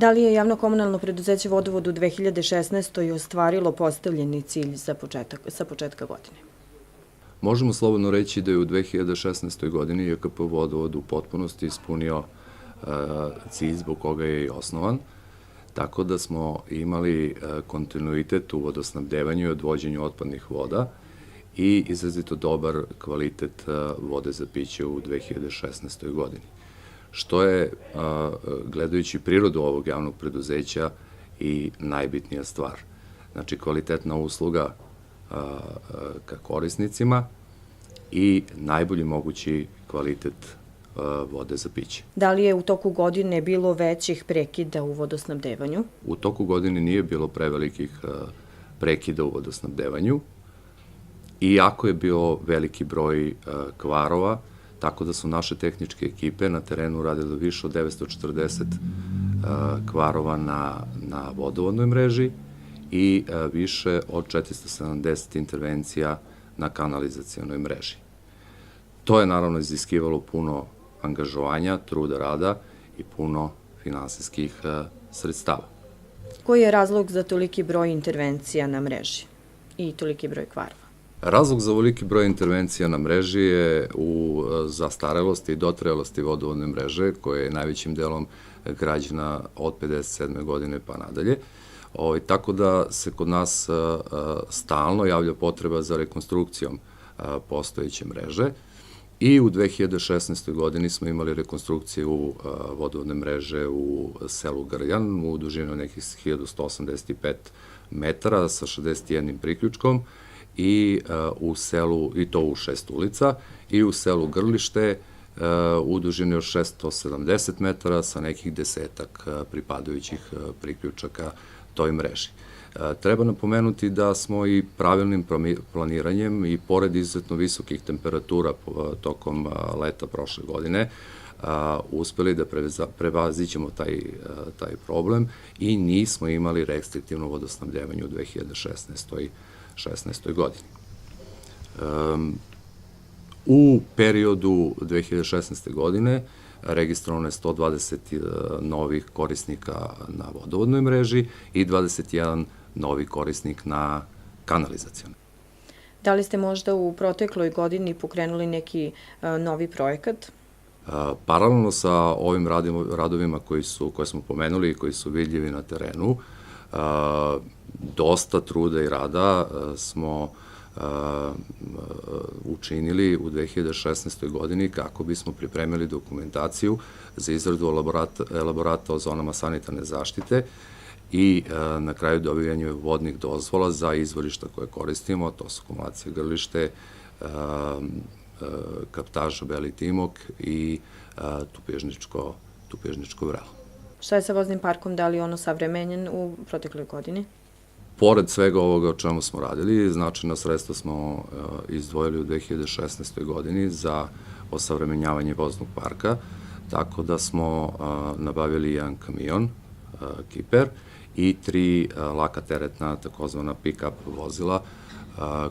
Da li je javno-komunalno preduzeće Vodovod u 2016. ostvarilo postavljeni cilj sa početka godine? Možemo slobodno reći da je u 2016. godini JKP Vodovod u potpunosti ispunio cilj zbog koga je i osnovan, tako da smo imali kontinuitet u vodosnabdevanju i odvođenju otpadnih voda i izrazito dobar kvalitet vode za piće u 2016. godini. Što je, gledajući prirodu ovog javnog preduzeća, i najbitnija stvar. Znači, kvalitetna usluga ka korisnicima i najbolji mogući kvalitet vode za piće. Da li je u toku godine bilo većih prekida u vodosnabdevanju? U toku godine nije bilo prevelikih prekida u vodosnabdevanju, iako je bio veliki broj kvarova, tako da su naše tehničke ekipe na terenu radile više od 940 kvarova na vodovodnoj mreži i više od 470 intervencija na kanalizacionoj mreži. To je naravno iziskivalo puno angažovanja, truda rada i puno finansijskih sredstava. Koji je razlog za toliki broj intervencija na mreži i toliki broj kvarova? Razlog za ovoliki broj intervencija na mreži je u zastarelosti i dotrajalosti vodovodne mreže, koja je najvećim delom građena od 57. godine pa nadalje. Tako da se kod nas stalno javlja potreba za rekonstrukcijom postojeće mreže i u 2016. godini smo imali rekonstrukciju vodovodne mreže u selu Grljan u dužini nekih 1185 metara sa 61 priključkom i to u 6 ulica, i u selu Grlište u dužini od 670 metara sa nekih 10-ak pripadajućih priključaka toj mreži. Treba napomenuti da smo i pravilnim planiranjem i pored izuzetno visokih temperatura tokom leta prošle godine uspeli da prevazićemo taj problem i nismo imali restriktivno vodosnabdevanje u 2016. godini. U periodu 2016. godine registrovano je 120 novih korisnika na vodovodnoj mreži i 21 novi korisnik na kanalizacionoj. Da li ste možda u protekloj godini pokrenuli neki novi projekat? Paralelno sa ovim radovima koje smo pomenuli i koji su vidljivi na terenu, dosta truda i rada smo učinili u 2016. godini kako bismo pripremili dokumentaciju za izradu elaborata o zonama sanitarne zaštite i na kraju dobijanje vodnih dozvola za izvorišta koje koristimo, to su Kumulacija Grlište, Kaptaža Beli Timok i Tupježničko vrelo. Šta je sa voznim parkom, da li je ono savremenjen u protekloj godini? Pored svega ovoga o čemu smo radili, značajna sredstva smo izdvojili u 2016. godini za osavremenjavanje voznog parka, tako da smo nabavili jedan kamion, Kiper, i 3 laka teretna, takozvana pick-up vozila,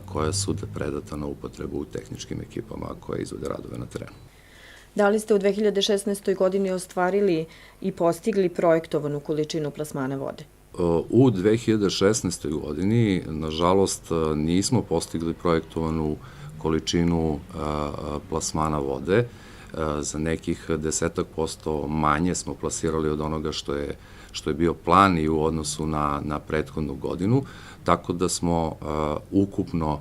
koja su predata na upotrebu u tehničkim ekipama koje izvode radove na terenu. Da li ste u 2016. godini ostvarili i postigli projektovanu količinu plasmana vode? U 2016. godini, nažalost, nismo postigli projektovanu količinu plasmana vode. Za nekih 10% manje smo plasirali od onoga što je bio plan i u odnosu na prethodnu godinu, tako da smo ukupno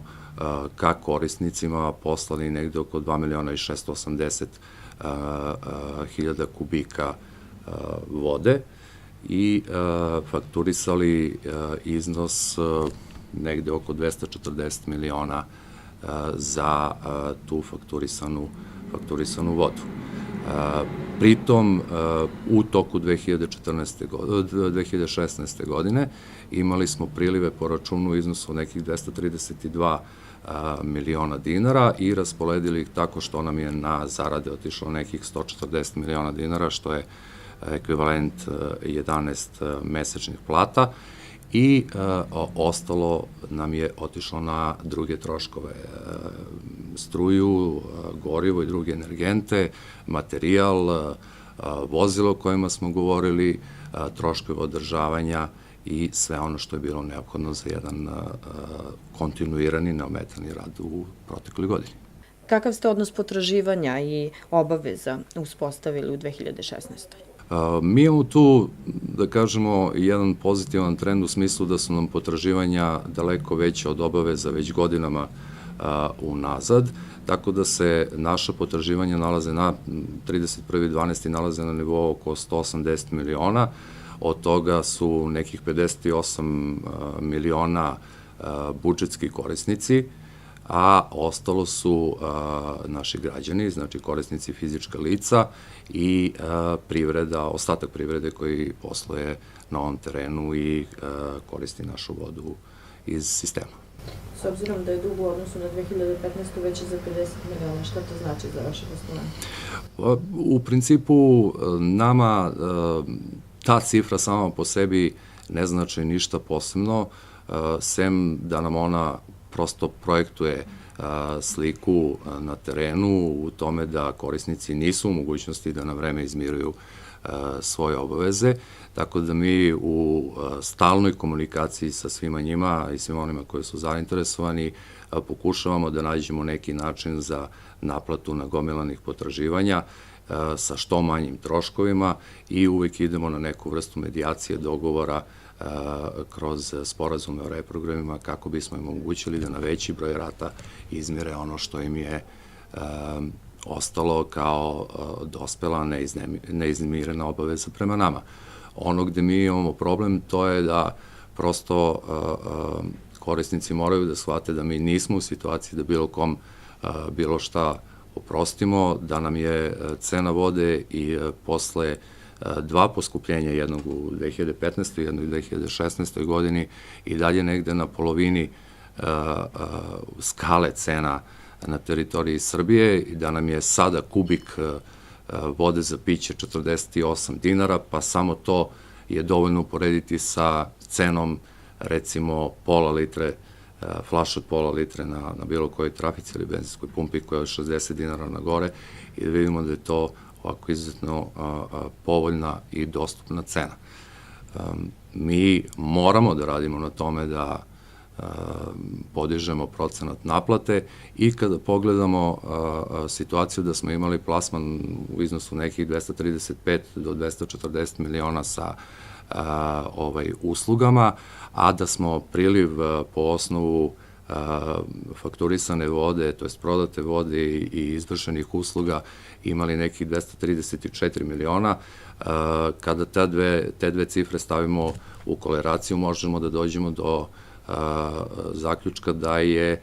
ka korisnicima poslali negde oko 2.680.000 kubika vode i fakturisali iznos negde oko 240 miliona za tu fakturisanu vodu. Pritom, u toku 2016. godine imali smo prilive po računu u iznosu nekih 232 miliona dinara i rasporedili ih tako što nam je na zarade otišlo nekih 140 miliona dinara, što je ekvivalent 11 mesečnih plata, i ostalo nam je otišlo na druge troškove, struju, gorivo i druge energente, materijal, vozila o kojima smo govorili, troškove održavanja i sve ono što je bilo neophodno za jedan kontinuirani, neometani rad u protekloj godini. Kakav ste odnos potraživanja i obaveza uspostavili u 2016. Mi imamo tu, da kažemo, jedan pozitivan trend u smislu da su nam potraživanja daleko veća od obaveza već godinama unazad, tako da se naša potraživanja nalaze na 31.12. nalaze na nivou oko 180 miliona, od toga su nekih 58 miliona budžetski korisnici, a ostalo su naši građani, znači korisnici fizička lica i privreda, ostatak privrede koji posluje na ovom terenu i koristi našu vodu iz sistema. S obzirom da je dug u odnosu na 2015. veći za 50 miliona, šta to znači za vaše poslovanje? U principu nama ta cifra sama po sebi ne znači ništa posebno, sem da nam ona prosto projektuje sliku na terenu u tome da korisnici nisu u mogućnosti da na vreme izmiruju svoje obaveze, tako da mi u stalnoj komunikaciji sa svima njima i svima onima koji su zainteresovani pokušavamo da nađemo neki način za naplatu nagomilanih potraživanja sa što manjim troškovima i uvek idemo na neku vrstu medijacije, dogovora kroz sporazume o reprogramima kako bismo im omogućili da na veći broj rata izmire ono što im je ostalo kao dospela neizmirena obaveza prema nama. Ono gde mi imamo problem to je da prosto korisnici moraju da shvate da mi nismo u situaciji da bilo kom bilo šta oprostimo, da nam je cena vode i posle dva poskupljenja, jednog u 2015. i jednog u 2016. godini i dalje negde na polovini skale cena na teritoriji Srbije i da nam je sada kubik vode za piće 48 dinara, pa samo to je dovoljno uporediti sa cenom recimo pola litre, flaša od pola litre na bilo kojoj trafici ili benzinskoj pumpi koja je od 60 dinara na gore i da vidimo da je to ovako izuzetno povoljna i dostupna cena. Mi moramo da radimo na tome da podižemo procenat naplate i kada pogledamo situaciju da smo imali plasman u iznosu nekih 235 do 240 miliona sa uslugama, a da smo priliv po osnovu fakturisane vode, to je prodate vode i izvršenih usluga imali nekih 234 miliona. Kada te dve cifre stavimo u koleraciju, možemo da dođemo do zaključka da je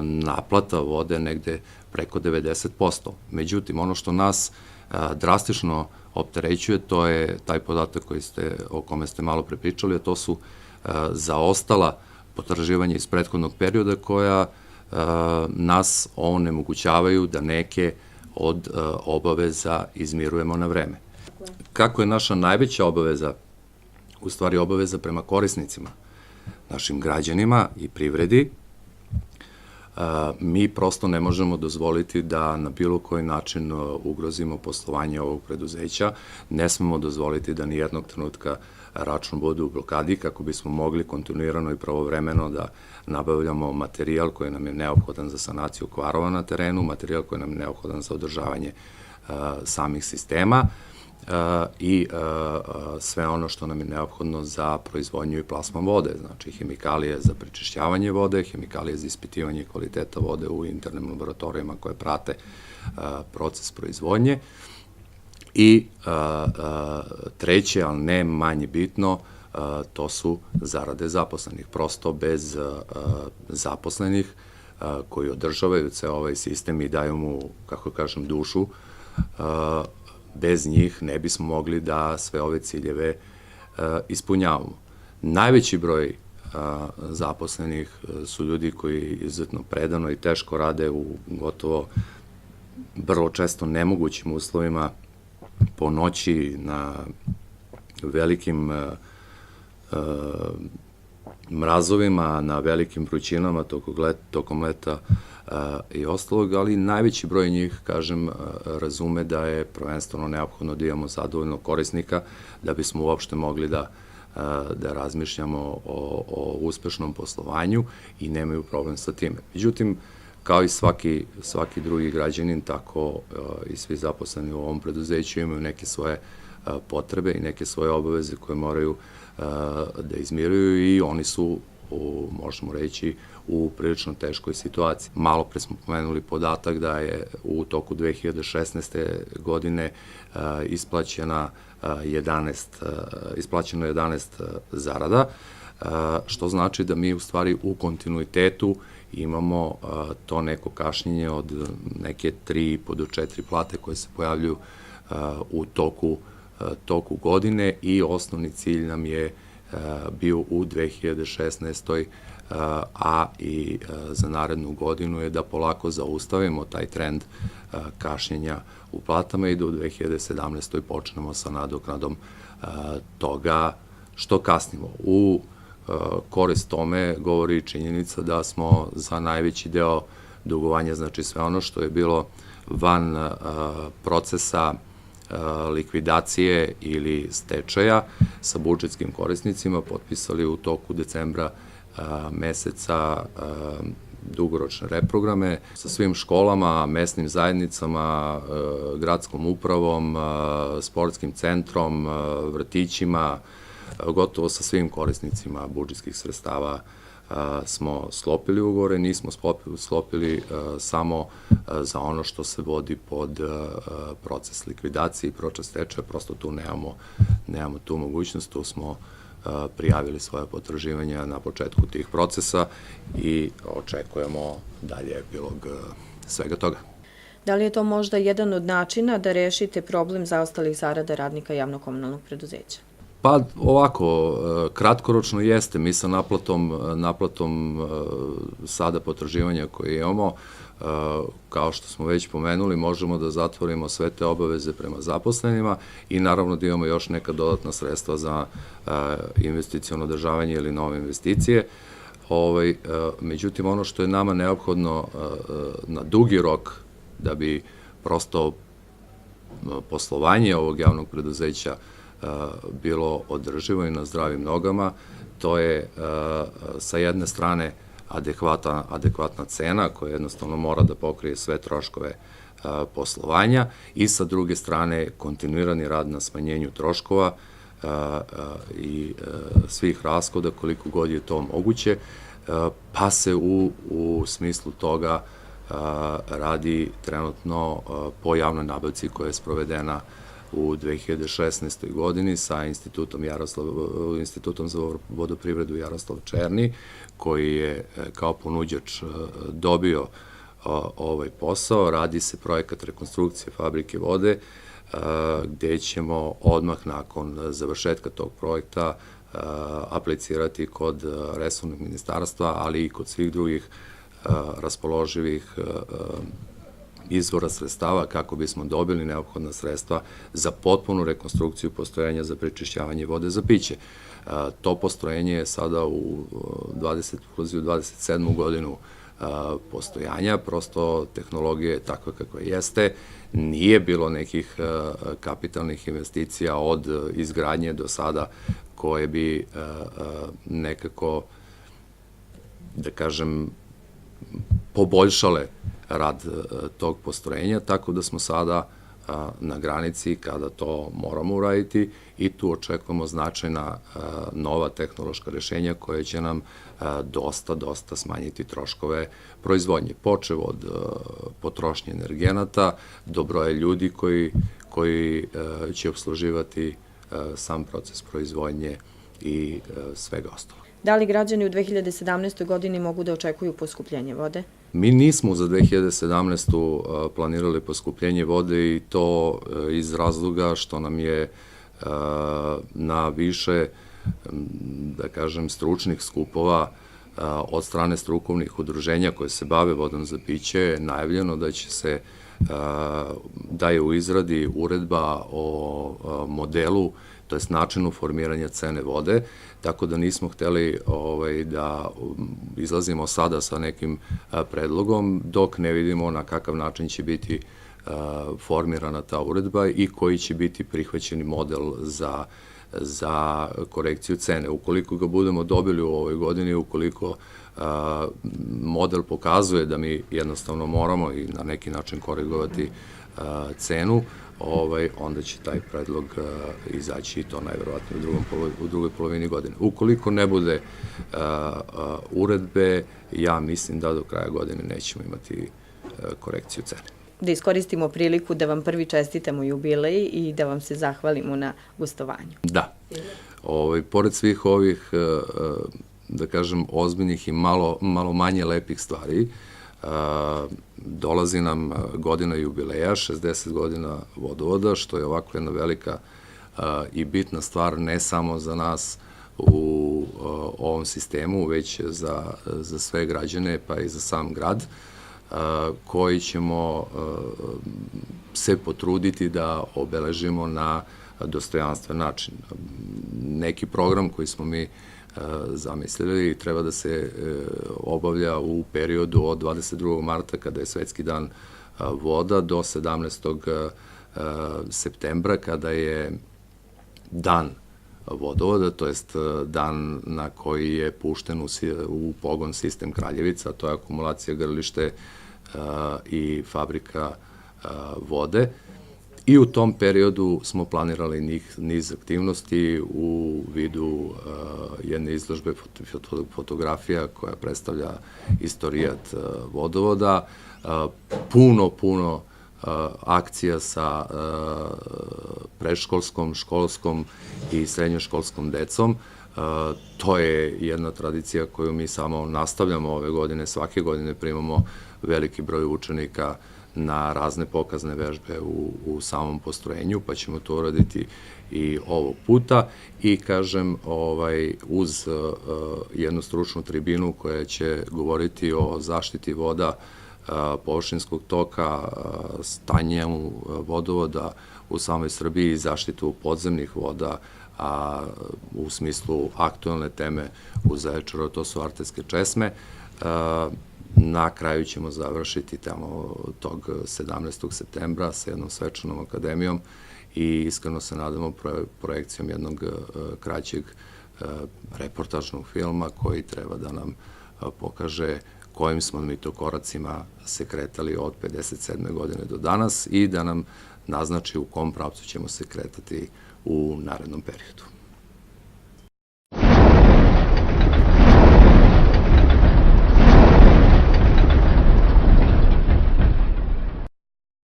naplata vode negde preko 90%. Međutim, ono što nas drastično opterećuje, to je taj podatak o kome ste malo prepričali, a to su zaostala potraživanja iz prethodnog perioda koja nas onemogućavaju da neke od obaveza izmirujemo na vreme. Kako je naša najveća obaveza, u stvari obaveza prema korisnicima, našim građanima i privredi, mi prosto ne možemo dozvoliti da na bilo koji način ugrozimo poslovanje ovog preduzeća, ne smemo dozvoliti da nijednog trenutka račun bude u blokadi kako bismo mogli kontinuirano i pravovremeno da nabavljamo materijal koji nam je neophodan za sanaciju kvarova na terenu, materijal koji nam je neophodan za održavanje samih sistema i sve ono što nam je neophodno za proizvodnju i plasman vode, znači hemikalije za prečišćavanje vode, hemikalije za ispitivanje kvaliteta vode u internim laboratorijama koje prate proces proizvodnje. I treće, ali ne manje bitno, to su zarade zaposlenih. Prosto bez zaposlenih koji održavaju ceo ovaj sistem i daju mu, kako kažem, dušu, bez njih ne bismo mogli da sve ove ciljeve ispunjavamo. Najveći broj zaposlenih su ljudi koji izuzetno predano i teško rade u gotovo vrlo često nemogućim uslovima po noći na velikim mrazovima, na velikim vrućinama tokom leta i ostalog, ali najveći broj njih, kažem, razume da je prvenstveno neophodno da imamo zadovoljno korisnika da bismo uopšte mogli da razmišljamo o uspešnom poslovanju i nemaju problem sa time. Međutim, kao i svaki drugi građanin, tako i svi zaposleni u ovom preduzeću imaju neke svoje potrebe i neke svoje obaveze koje moraju da izmiruju i oni su, možemo reći, u prilično teškoj situaciji. Malo pre smo pomenuli podatak da je u toku 2016. godine isplaćeno 11 zarada, što znači da mi u stvari u kontinuitetu imamo to neko kašnjenje od neke 3,5 do 4 plate koje se pojavljuju u toku godine i osnovni cilj nam je bio u 2016. A i za narednu godinu je da polako zaustavimo taj trend kašnjenja u platama i da u 2017. počnemo sa nadoknadom toga što kasnimo. U korist tome govori i činjenica da smo za najveći deo dugovanja, znači sve ono što je bilo van procesa likvidacije ili stečaja sa budžetskim korisnicima potpisali u toku decembra meseca dugoročne reprograme sa svim školama, mesnim zajednicama, gradskom upravom, sportskim centrom, vrtićima, gotovo sa svim korisnicima budžetskih sredstava smo sklopili ugovore, nismo sklopili samo za ono što se vodi pod proces likvidacije i proces stečaja, prosto tu nemamo tu mogućnost, tu smo prijavili svoje potraživanja na početku tih procesa i očekujemo dalje epilog svega toga. Da li je to možda jedan od načina da rešite problem zaostalih zarada radnika javno-komunalnog preduzeća? Pa ovako, kratkoročno jeste, mi sa naplatom sada potraživanja koje imamo, kao što smo već pomenuli, možemo da zatvorimo sve te obaveze prema zaposlenima i naravno da imamo još neka dodatna sredstva za investiciono održavanje ili nove investicije. Međutim, ono što je nama neophodno na dugi rok da bi prosto poslovanje ovog javnog preduzeća bilo održivo i na zdravim nogama, to je sa jedne strane adekvatna cena koja jednostavno mora da pokrije sve troškove poslovanja i sa druge strane kontinuirani rad na smanjenju troškova i svih rashoda koliko god je to moguće, pa se u smislu toga radi trenutno po javnoj nabavci koja je sprovedena u 2016. godini sa Institutom za vodoprivredu Jaroslav Černi, koji je kao ponuđač dobio ovaj posao. Radi se projekat rekonstrukcije fabrike vode, gde ćemo odmah nakon završetka tog projekta aplicirati kod resornog ministarstva, ali i kod svih drugih raspoloživih izvora sredstava kako bismo dobili neophodna sredstva za potpunu rekonstrukciju postrojenja za prečišćavanje vode za piće. To postrojenje je sada ulazi u 27. godinu postojanja, prosto tehnologija je takva kakva jeste, nije bilo nekih kapitalnih investicija od izgradnje do sada koje bi nekako, da kažem, poboljšale rad tog postrojenja, tako da smo sada na granici kada to moramo uraditi i tu očekujemo značajna nova tehnološka rešenja koje će nam dosta smanjiti troškove proizvodnje, počev od potrošnje energenata do broja ljudi koji će obsluživati sam proces proizvodnje i svega ostalog. Da li građani u 2017. godini mogu da očekuju poskupljenje vode? Mi nismo za 2017. planirali poskupljenje vode i to iz razloga što nam je na više, da kažem, stručnih skupova od strane strukovnih udruženja koje se bave vodom za piće najavljeno da je u izradi uredba o modelu to jest načinu formiranja cene vode, tako da nismo hteli da izlazimo sada sa nekim predlogom dok ne vidimo na kakav način će biti formirana ta uredba i koji će biti prihvaćeni model za korekciju cene. Ukoliko ga budemo dobili u ovoj godini, ukoliko model pokazuje da mi jednostavno moramo i na neki način korigovati cenu, onda će taj predlog izaći i to najverovatnije u drugoj polovini godine. Ukoliko ne bude uredbe, ja mislim da do kraja godine nećemo imati korekciju cene. Da iskoristimo priliku da vam prvi čestitamo jubilej i da vam se zahvalimo na gostovanju. Da. Pored svih ovih, da kažem, ozbiljnih i malo manje lepih stvari, dolazi nam godina jubileja, 60 godina vodovoda, što je ovako jedna velika i bitna stvar ne samo za nas u ovom sistemu, već za sve građane, pa i za sam grad, koji ćemo se potruditi da obeležimo na dostojanstven način. Neki program koji smo mi zamislili treba da se obavlja u periodu od 22. marta kada je Svetski dan voda do 17. septembra kada je dan vodovoda, to jest dan na koji je pušten u pogon sistem Kraljevica, to je akumulacija Grlište i fabrika vode. I u tom periodu smo planirali niz aktivnosti u vidu jedne izložbe fotografija koja predstavlja istorijat vodovoda, puno akcija sa predškolskom, školskom i srednjoškolskom decom. To je jedna tradicija koju mi samo nastavljamo ove godine. Svake godine primamo veliki broj učenika na razne pokazne vežbe u samom postrojenju, pa ćemo to uraditi i ovog puta. I kažem, uz jednu stručnu tribinu koja će govoriti o zaštiti voda, površinskog toka, stanju vodovoda u samoj Srbiji i zaštitu podzemnih voda, a u smislu aktualne teme u Zaječaru, to su Artejske česme. Na kraju ćemo završiti tamo tog 17. septembra sa jednom svečanom akademijom i iskreno se nadamo projekcijom jednog kraćeg reportažnog filma koji treba da nam pokaže kojim smo mi to koracima se kretali od 57. godine do danas i da nam naznači u kom pravcu ćemo se kretati u narednom periodu.